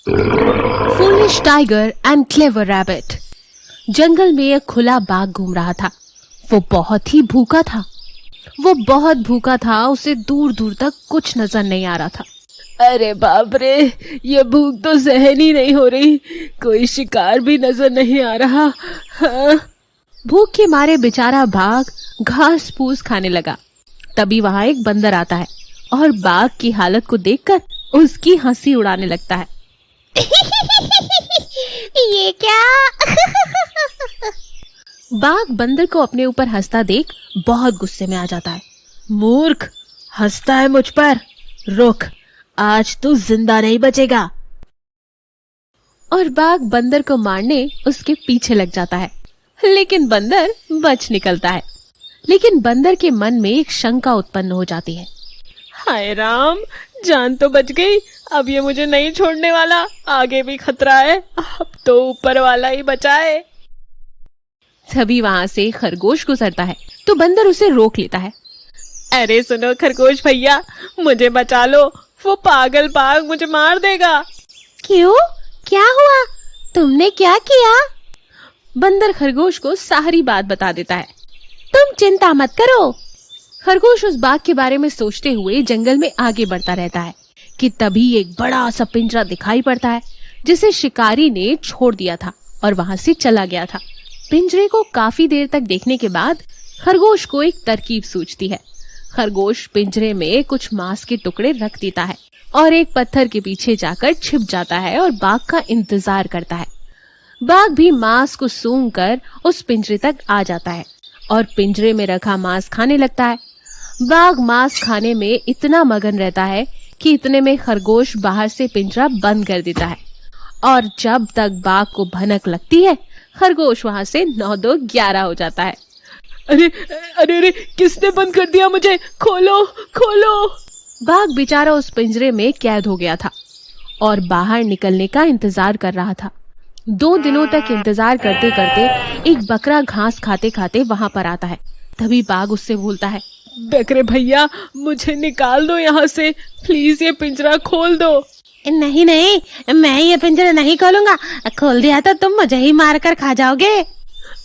Foolish tiger and clever rabbit. जंगल में एक खुला बाघ घूम रहा था। वो बहुत ही भूखा था। उसे दूर दूर तक कुछ नजर नहीं आ रहा था। अरे बाप रे, ये भूख तो सहन ही नहीं हो रही। कोई शिकार भी नजर नहीं आ रहा। हाँ। भूख के मारे बेचारा बाघ घास फूस खाने लगा। तभी वहां एक बंदर आता है और बाघ की हालत को देखकर उसकी हंसी उड़ाने लगता है। ये क्या? बाघ बंदर को अपने ऊपर हंसता देख बहुत गुस्से में आ जाता है। मूर्ख, हंसता है मुझ पर। रुक, आज तू जिंदा नहीं बचेगा। और बाघ बंदर को मारने उसके पीछे लग जाता है, लेकिन बंदर बच निकलता है। लेकिन बंदर के मन में एक शंका उत्पन्न हो जाती है। हाय राम, जान तो बच गई। अब ये मुझे नहीं छोड़ने वाला। आगे भी खतरा है। अब तो ऊपर वाला ही बचाए। तभी वहां से खरगोश गुजरता है तो बंदर उसे रोक लेता है। अरे सुनो खरगोश भैया, मुझे बचा लो। वो पागल बाघ मुझे मार देगा। क्यों? क्या हुआ? तुमने क्या किया? बंदर खरगोश को सारी बात बता देता है। तुम चिंता मत करो। खरगोश उस बाघ के बारे में सोचते हुए जंगल में आगे बढ़ता रहता है कि तभी एक बड़ा सा पिंजरा दिखाई पड़ता है जिसे शिकारी ने छोड़ दिया था और वहां से चला गया था। पिंजरे को काफी देर तक देखने के बाद खरगोश को एक तरकीब सूझती है। खरगोश पिंजरे में कुछ मांस के टुकड़े रख देता है और एक पत्थर के पीछे जाकर छिप जाता है और बाघ का इंतजार करता है। बाघ भी मांस को सूंघकर उस पिंजरे तक आ जाता है और पिंजरे में रखा मांस खाने लगता है। बाघ मांस खाने में इतना मगन रहता है कि इतने में खरगोश बाहर से पिंजरा बंद कर देता है और जब तक बाघ को भनक लगती है खरगोश वहां से 9-2-11 हो जाता है। अरे अरे अरे, किसने बंद कर दिया मुझे? खोलो खोलो। बाघ बेचारा उस पिंजरे में कैद हो गया था और बाहर निकलने का इंतजार कर रहा था। 2 दिनों तक इंतजार करते करते एक बकरा घास खाते खाते वहां पर आता है। तभी बाघ उससे बोलता है, बकरे भैया, मुझे निकाल दो यहाँ से। प्लीज ये पिंजरा खोल दो। नहीं नहीं, मैं ये पिंजरा नहीं खोलूंगा। खोल दिया तो तुम मुझे ही मार कर खा जाओगे।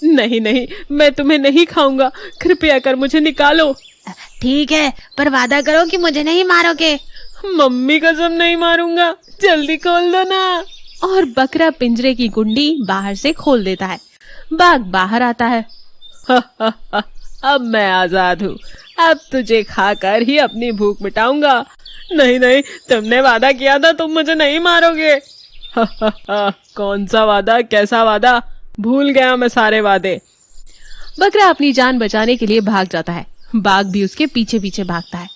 नहीं नहीं, मैं तुम्हें नहीं खाऊंगा। कृपया कर मुझे निकालो। ठीक है, पर वादा करो कि मुझे नहीं मारोगे। मम्मी कसम नहीं मारूंगा। जल्दी खोल दो ना। और बकरा पिंजरे की कुंडी बाहर से खोल देता है। बाघ बाहर आता है। अब मैं आजाद हूँ। अब तुझे खाकर ही अपनी भूख मिटाऊंगा। नहीं नहीं, तुमने वादा किया था तुम मुझे नहीं मारोगे। कौन सा वादा? कैसा वादा? भूल गया मैं सारे वादे। बकरा अपनी जान बचाने के लिए भाग जाता है। बाघ भी उसके पीछे पीछे भागता है।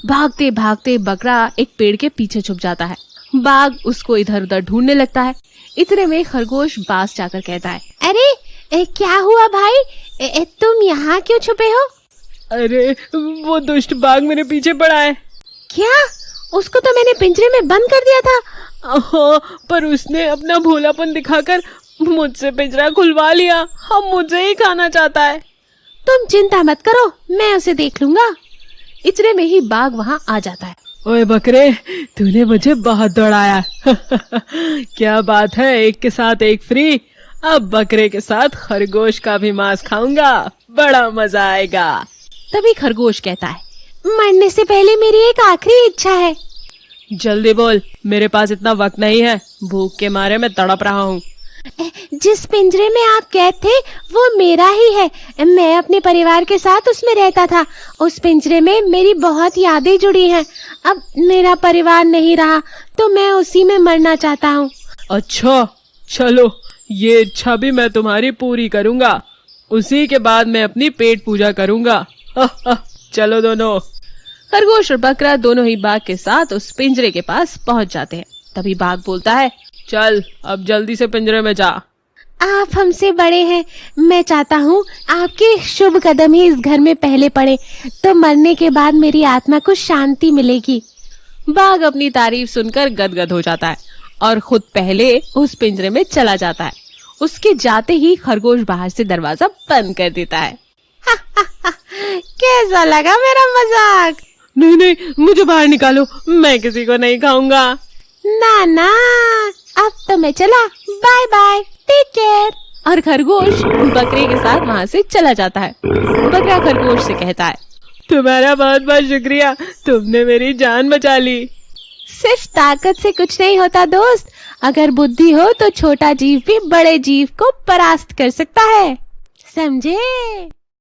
भागते भागते बकरा एक पेड़ के पीछे छुप जाता है। बाघ उसको इधर उधर ढूंढने लगता है। इतने में खरगोश पास जाकर कहता है, अरे क्या हुआ भाई? तुम यहाँ क्यों छुपे हो? अरे वो दुष्ट बाघ मेरे पीछे पड़ा है। क्या? उसको तो मैंने पिंजरे में बंद कर दिया था। हाँ, पर उसने अपना भोलापन दिखाकर मुझसे पिंजरा खुलवा लिया। हम मुझे ही खाना चाहता है। तुम चिंता मत करो, मैं उसे देख लूंगा। इतने में ही बाघ वहां आ जाता है। ओए बकरे, तूने मुझे बहुत दौड़ाया। क्या बात है, एक के साथ एक फ्री। अब बकरे के साथ खरगोश का भी मांस खाऊंगा। बड़ा मजा आएगा। तभी खरगोश कहता है, मरने से पहले मेरी एक आखिरी इच्छा है। जल्दी बोल, मेरे पास इतना वक्त नहीं है। भूख के मारे मैं तड़प रहा हूँ। जिस पिंजरे में आप कैद थे वो मेरा ही है। मैं अपने परिवार के साथ उसमें रहता था। उस पिंजरे में मेरी बहुत यादें जुड़ी हैं। अब मेरा परिवार नहीं रहा तो मैं उसी में मरना चाहता हूँ। अच्छा, चलो ये इच्छा भी मैं तुम्हारी पूरी करूंगा। उसी के बाद मैं अपनी पेट पूजा करूंगा। चलो दोनों। खरगोश और बकरा दोनों ही बाघ के साथ उस पिंजरे के पास पहुंच जाते हैं। तभी बाघ बोलता है, चल अब जल्दी से पिंजरे में जा। आप हमसे बड़े हैं। मैं चाहता हूँ आपके शुभ कदम ही इस घर में पहले पड़े, तो मरने के बाद मेरी आत्मा को शांति मिलेगी। बाघ अपनी तारीफ सुनकर गदगद हो जाता है और खुद पहले उस पिंजरे में चला जाता है। उसके जाते ही खरगोश बाहर से दरवाजा बंद कर देता है। कैसा लगा मेरा मजाक? नहीं नहीं, मुझे बाहर निकालो। मैं किसी को नहीं खाऊंगा। ना ना, मैं चला, बाय बाय, टेक केयर। और खरगोश बकरे के साथ वहां से चला जाता है। बकरा खरगोश से कहता है, तुम्हारा बहुत बहुत शुक्रिया, तुमने मेरी जान बचा ली। सिर्फ ताकत से कुछ नहीं होता दोस्त, अगर बुद्धि हो तो छोटा जीव भी बड़े जीव को परास्त कर सकता है, समझे?